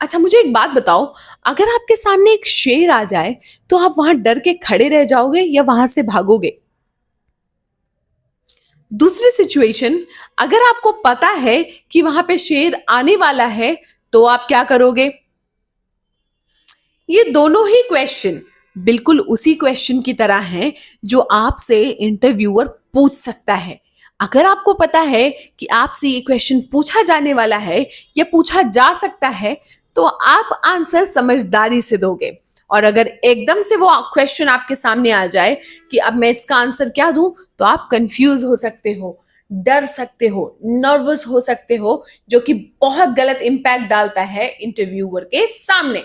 अच्छा, मुझे एक बात बताओ, अगर आपके सामने एक शेर आ जाए, तो आप वहाँ डर के खड़े रह जाओगे या वहाँ से भागोगे? दूसरी सिचुएशन, अगर आपको पता है कि वहाँ पे शेर आने वाला है, तो आप क्या करोगे? ये दोनों ही क्वेश्चन बिल्कुल उसी क्वेश्चन की तरह हैं जो आपसे इंटरव्यूअर पूछ सकता है। अगर आपको पता है कि आपसे ये क्वेश्चन पूछा जाने वाला है या पूछा जा सकता है, तो आप आंसर समझदारी से दोगे। और अगर एकदम से वो क्वेश्चन आपके सामने आ जाए कि अब मैं इसका आंसर क्या दूं, तो आप कंफ्यूज हो सकते हो, डर सकते हो, नर्वस हो सकते हो, जो कि बहुत गलत इंपैक्ट डालता है इंटरव्यूअर के सामने।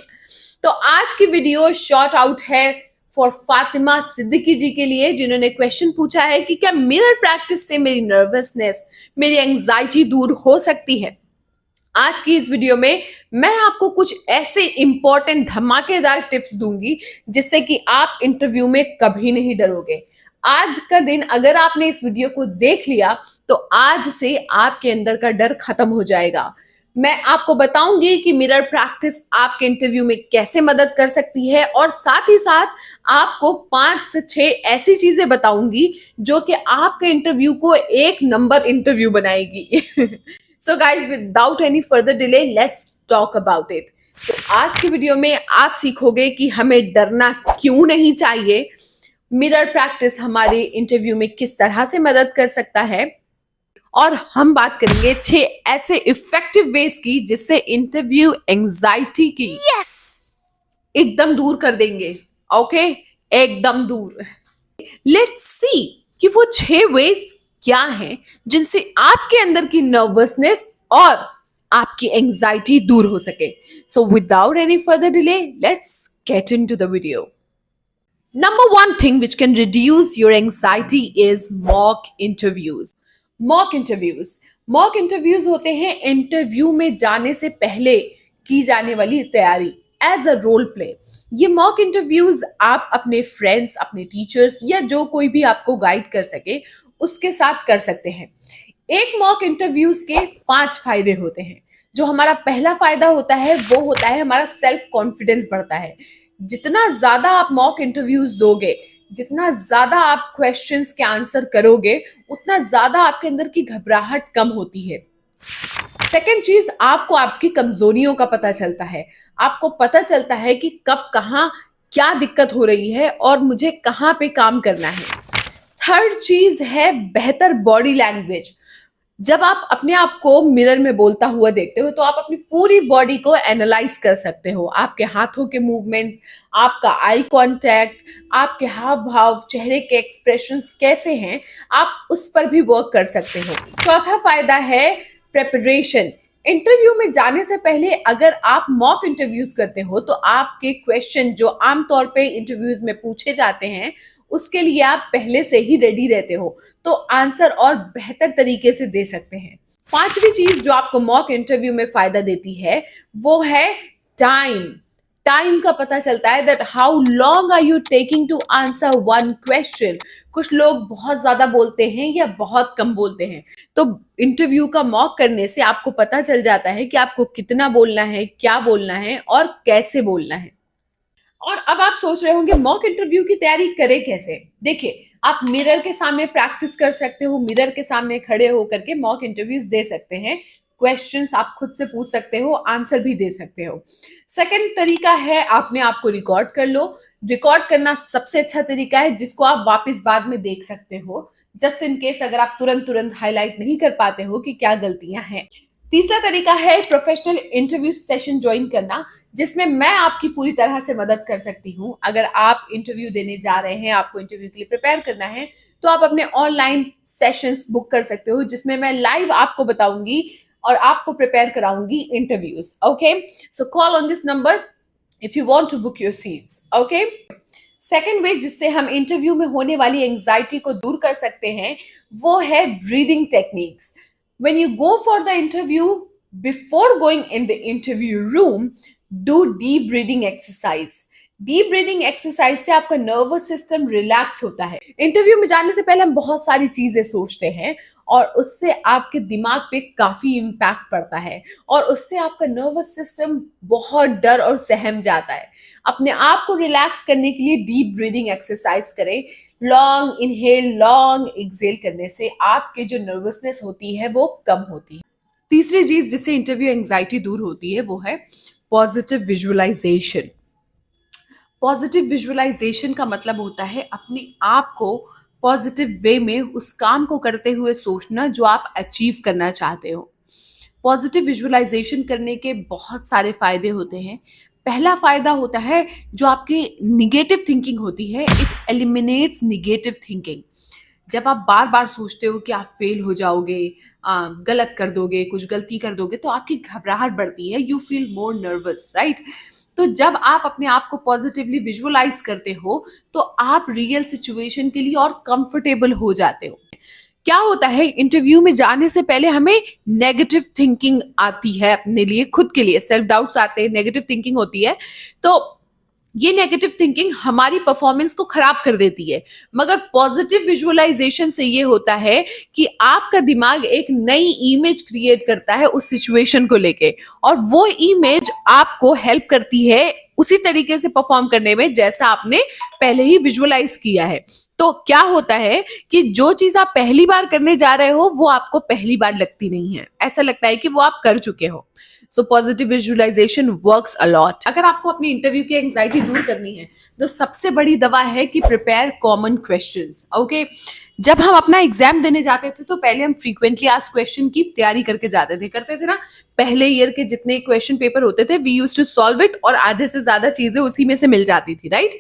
तो आज की वीडियो शॉर्ट आउट है फॉर फातिमा सिद्दीकी जी के लिए, जिन्होंने क्वेश्चन पूछा है कि क्या मिरर प्रैक्टिस से मेरी नर्वसनेस, मेरी एंजाइटी दूर हो सकती है। आज की इस वीडियो में मैं आपको कुछ ऐसे इंपॉर्टेंट धमाकेदार टिप्स दूंगी जिससे कि आप इंटरव्यू में कभी नहीं डरोगे। आज का दिन अगर आपने इस वीडियो को देख लिया, तो आज से आपके अंदर का डर खत्म हो जाएगा। मैं आपको बताऊंगी कि मिरर प्रैक्टिस आपके इंटरव्यू में कैसे मदद कर सकती है, और साथ ही साथ आपको 5 से 6 ऐसी चीजें बताऊंगी जो कि आपके इंटरव्यू को एक नंबर इंटरव्यू बनाएगी। So guys, without any further delay, let's talk about it. तो आज की वीडियो में आप सीखोगे कि हमें डरना क्यों नहीं चाहिए, मिरर प्रैक्टिस हमारे इंटरव्यू में किस तरह से मदद कर सकता है, और हम बात करेंगे 6 ऐसे इफेक्टिव वेज की जिससे इंटरव्यू एंजाइटी की एकदम दूर कर देंगे। ओके, एकदम दूर। लेट्स सी कि वो 6 वेज क्या हैं जिनसे आपके अंदर की नर्वसनेस और आपकी एंजाइटी दूर हो सके। So without any further delay, let's get into the video. Number one thing which can reduce your anxiety is mock interviews. Mock interviews. Mock interviews होते हैं इंटरव्यू में जाने से पहले की जाने वाली तैयारी, एज अ रोल प्ले। ये मॉक इंटरव्यूज आप अपने फ्रेंड्स, अपने टीचर्स या जो कोई भी आपको गाइड कर सके उसके साथ कर सकते हैं। एक मॉक इंटरव्यूज के 5 फायदे होते हैं। जो हमारा पहला फायदा होता है वो होता है हमारा सेल्फ कॉन्फिडेंस बढ़ता है। जितना ज्यादा आप मॉक इंटरव्यूज दोगे, जितना ज्यादा आप क्वेश्चंस के आंसर करोगे, उतना ज्यादा आपके अंदर की घबराहट कम होती है। सेकेंड चीज, आपको आपकी कमजोरियों का पता चलता है। आपको पता चलता है कि कब कहाँ क्या दिक्कत हो रही है और मुझे कहाँ पे काम करना है। थर्ड चीज है बेहतर बॉडी लैंग्वेज। जब आप अपने आप को मिरर में बोलता हुआ देखते हो, तो आप अपनी पूरी बॉडी को एनालाइज कर सकते हो। आपके हाथों के मूवमेंट, आपका आई कांटेक्ट, आपके हाव भाव, चेहरे के एक्सप्रेशंस कैसे हैं, आप उस पर भी वर्क कर सकते हो। चौथा फायदा है प्रेपरेशन। इंटरव्यू में जाने से पहले अगर आप मॉक इंटरव्यूज करते हो, तो आपके क्वेश्चन जो आमतौर पे इंटरव्यूज में पूछे जाते हैं, उसके लिए आप पहले से ही रेडी रहते हो, तो आंसर और बेहतर तरीके से दे सकते हैं। पांचवी चीज जो आपको मॉक इंटरव्यू में फायदा देती है वो है टाइम। टाइम का पता चलता है that how long are you taking to answer one question. कुछ लोग बहुत ज्यादा बोलते हैं या बहुत कम बोलते हैं, तो इंटरव्यू का मॉक करने से आपको पता चल जाता है कि आपको कितना बोलना है, क्या बोलना है और कैसे बोलना है। और अब आप सोच रहे होंगे मॉक इंटरव्यू की तैयारी करें कैसे। देखिए, आप मिरर के सामने प्रैक्टिस कर सकते हो, मिरर के सामने खड़े होकर के मॉक इंटरव्यूज दे सकते हैं। क्वेश्चंस आप खुद से पूछ सकते हो, आंसर भी दे सकते हो। सेकंड तरीका है अपने आप को रिकॉर्ड कर लो। रिकॉर्ड करना सबसे अच्छा तरीका है जिसको आप वापस बाद में देख सकते हो, जस्ट इन केस अगर आप तुरंत तुरंत हाईलाइट नहीं कर पाते हो कि क्या गलतियां हैं। तीसरा तरीका है प्रोफेशनल इंटरव्यू सेशन ज्वाइन करना, जिसमें मैं आपकी पूरी तरह से मदद कर सकती हूँ। अगर आप इंटरव्यू देने जा रहे हैं, आपको इंटरव्यू के लिए प्रिपेयर करना है, तो आप अपने ऑनलाइन सेशंस बुक कर सकते हो, जिसमें मैं लाइव आपको बताऊंगी और आपको प्रिपेयर कराऊंगी interviews. Okay, so call on this number if you want to book your seats. Okay, second way जिससे हम इंटरव्यू में होने वाली एंजाइटी को दूर कर सकते हैं वो है breathing techniques. When you go for the interview, before going in the interview room, do deep breathing exercise. Deep breathing exercise से आपका नर्वस सिस्टम रिलैक्स होता है। इंटरव्यू में जाने से पहले हम बहुत सारी चीजें सोचते हैं और उससे आपके दिमाग पे काफ़ी इम्पैक्ट पड़ता है और उससे आपका नर्वस सिस्टम बहुत डर और सहम जाता है। अपने आप को रिलैक्स करने के लिए डीप ब्रीदिंग एक्सरसाइज करें। लॉन्ग इनहेल, लॉन्ग एक्सहेल करने से आपके जो नर्वसनेस होती है वो कम होती है। तीसरी चीज़ जिससे इंटरव्यू एंग्जाइटी दूर होती है वो है पॉजिटिव विजुअलाइजेशन। पॉजिटिव विजुअलाइजेशन का मतलब होता है अपने आप को पॉजिटिव वे में उस काम को करते हुए सोचना जो आप अचीव करना चाहते हो। पॉजिटिव विजुअलाइजेशन करने के बहुत सारे फायदे होते हैं। पहला फायदा होता है जो आपकी निगेटिव थिंकिंग होती है, इट एलिमिनेट्स निगेटिव थिंकिंग। जब आप बार बार सोचते हो कि आप फेल हो जाओगे, गलत कर दोगे, कुछ गलती कर दोगे, तो आपकी घबराहट बढ़ती है, you feel more nervous, right? तो जब आप अपने आप को पॉजिटिवली विजुअलाइज करते हो तो आप रियल सिचुएशन के लिए और कंफर्टेबल हो जाते हो। क्या होता है, इंटरव्यू में जाने से पहले हमें नेगेटिव थिंकिंग आती है, अपने लिए, खुद के लिए सेल्फ डाउट्स आते हैं, नेगेटिव थिंकिंग होती है। तो ये नेगेटिव थिंकिंग हमारी परफॉर्मेंस को खराब कर देती है। मगर पॉजिटिव विजुअलाइजेशन से ये होता है कि आपका दिमाग एक नई इमेज क्रिएट करता है उस सिचुएशन को लेके, और वो इमेज आपको हेल्प करती है उसी तरीके से परफॉर्म करने में जैसा आपने पहले ही विजुअलाइज किया है। तो क्या होता है कि जो चीज आप पहली बार करने जा रहे हो वो आपको पहली बार लगती नहीं है, ऐसा लगता है कि वो आप कर चुके हो। So positive visualisation works a lot. अगर आपको अपनी इंटरव्यू की एंजाइटी दूर करनी है तो सबसे बड़ी दवा है कि प्रिपेयर कॉमन क्वेश्चंस। ओके, जब हम अपना एग्जाम देने जाते थे तो पहले हम फ्रीक्वेंटली आस्क्ड क्वेश्चन की तैयारी करके जाते थे, करते थे ना। पहले ईयर के जितने क्वेश्चन पेपर होते थे we used to solve it, और आधे से ज्यादा चीजें उसी में से मिल जाती थी, राइट?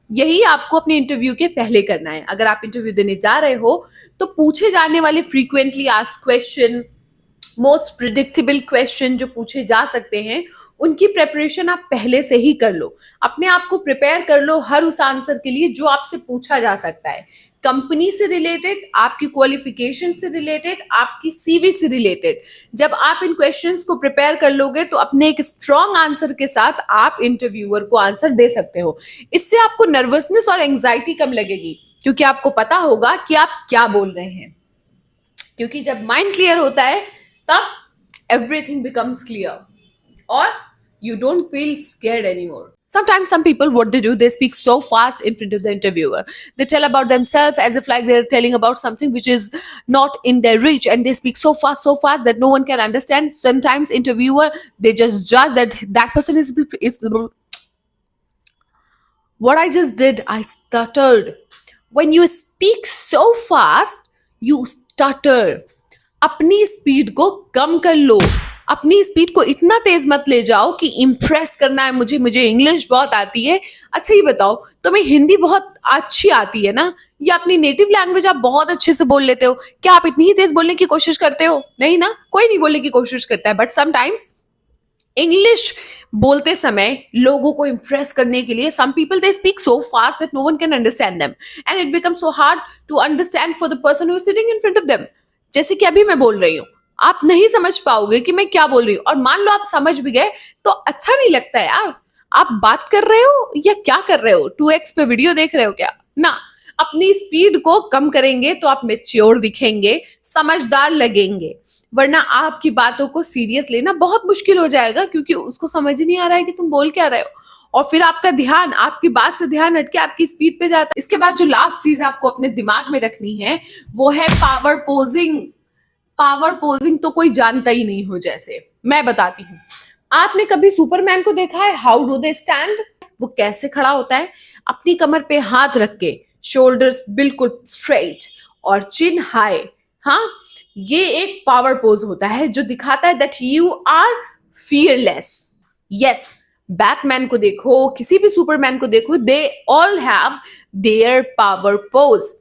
यही आपको अपने इंटरव्यू के पहले करना है। अगर आप इंटरव्यू देने जा रहे हो तो पूछे जाने वाले frequently asked question, most predictable question जो पूछे जा सकते हैं, उनकी प्रिपरेशन आप पहले से ही कर लो। अपने आप को प्रिपेयर कर लो हर उस आंसर के लिए जो आपसे पूछा जा सकता है, कंपनी से रिलेटेड, आपकी क्वालिफिकेशन से रिलेटेड, आपकी सीवी से रिलेटेड। जब आप इन क्वेश्चंस को प्रिपेयर कर लोगे तो अपने एक स्ट्रॉन्ग आंसर के साथ आप इंटरव्यूअर को आंसर दे सकते हो। इससे आपको नर्वसनेस और एंग्जाइटी कम लगेगी, क्योंकि आपको पता होगा कि आप क्या बोल रहे हैं। क्योंकि जब माइंड क्लियर होता है तब everything becomes clear, or you don't feel scared anymore. Sometimes some people, what they do, they speak so fast in front of the interviewer. They tell about themselves as if like they're telling about something which is not in their reach, and they speak so fast that no one can understand. Sometimes interviewer, they just judge that that person is what I just did, I stuttered. When you speak so fast, you stutter. अपनी speed को कम कर लो। अपनी speed को इतना तेज मत ले जाओ कि इम्प्रेस करना है मुझे, मुझे इंग्लिश बहुत आती है। अच्छा ये बताओ, तुम्हें हिंदी बहुत अच्छी आती है ना, या अपनी नेटिव लैंग्वेज आप बहुत अच्छे से बोल लेते हो? क्या आप इतनी ही तेज बोलने की कोशिश करते हो? नहीं ना, कोई नहीं बोलने की कोशिश करता है। बट समटाइम्स इंग्लिश बोलते समय लोगों को इंप्रेस करने के लिए some people they speak so fast that no one can understand them, and it becomes so hard to understand for the person who is sitting in front of them. जैसे कि अभी मैं बोल रही हूँ, आप नहीं समझ पाओगे कि मैं क्या बोल रही हूँ, और मान लो आप समझ भी गए तो अच्छा नहीं लगता है यार। आप बात कर रहे हो या क्या कर रहे हो? 2x पे वीडियो देख रहे हो क्या? ना, अपनी स्पीड को कम करेंगे तो आप मेच्योर दिखेंगे, समझदार लगेंगे। वरना आपकी बातों को सीरियस लेना बहुत मुश्किल हो जाएगा, क्योंकि उसको समझ ही नहीं आ रहा है कि तुम बोल क्या रहे हो, और फिर आपका ध्यान, आपकी बात से ध्यान हटके आपकी स्पीड पे जाता है। इसके बाद जो लास्ट चीज आपको अपने दिमाग में रखनी है वो है पावर पोजिंग। पावर पोजिंग तो कोई जानता ही नहीं हो, जैसे मैं बताती हूँ। आपने कभी सुपरमैन को देखा है? How do they stand? वो कैसे खड़ा होता है? अपनी कमर पे हाथ रख के, शोल्डर्स बिल्कुल स्ट्रेट और चिन हाई। हाँ, ये एक पावर पोज होता है जो दिखाता है that you are fearless. Yes, Batman को देखो, किसी भी सुपरमैन को देखो, they all have their power pose.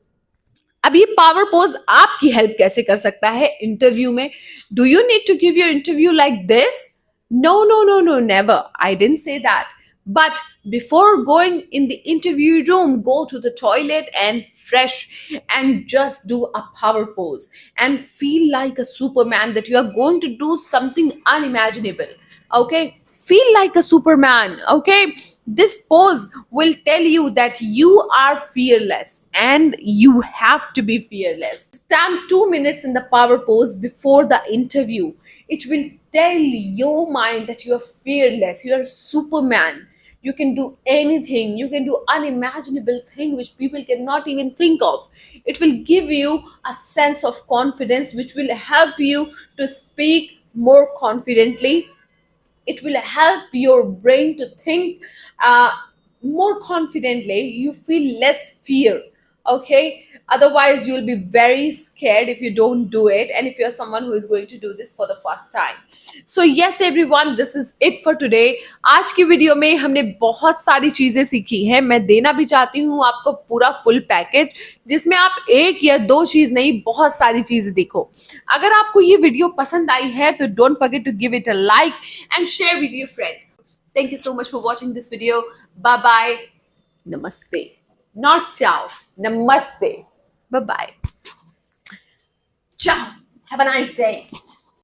अब ये पावर पोज आपकी हेल्प कैसे कर सकता है इंटरव्यू में? Do you need to give your interview like this? No no no no, never, I didn't say that. But before going in the interview room, go to the toilet and fresh and just do a power pose and feel like a Superman, that you are going to do something unimaginable. Okay? Feel like a Superman. Okay? This pose will tell you that you are fearless and you have to be fearless. Stand 2 minutes in the power pose before the interview. It will tell your mind that you are fearless, you are Superman. You can do anything, you can do unimaginable thing which people cannot even think of. It will give you a sense of confidence which will help you to speak more confidently. It will help your brain to think more confidently. You feel less fear. Okay, otherwise you'll be very scared if you don't do it, and if you're someone who is going to do this for the first time. So yes everyone, this is it for today. आज की video में हमने बहुत सारी चीजें सीखी हैं. मैं देना भी चाहती हूँ आपको पूरा फुल पैकेज, जिसमें आप एक या दो चीज नहीं, बहुत सारी चीजें देखो. अगर आपको ये वीडियो पसंद आई है तो don't forget to give it a like and share with your friend. Thank you so much for watching this video. Bye bye. Namaste. Not ciao. Namaste. Bye bye. Ciao. Have a nice day.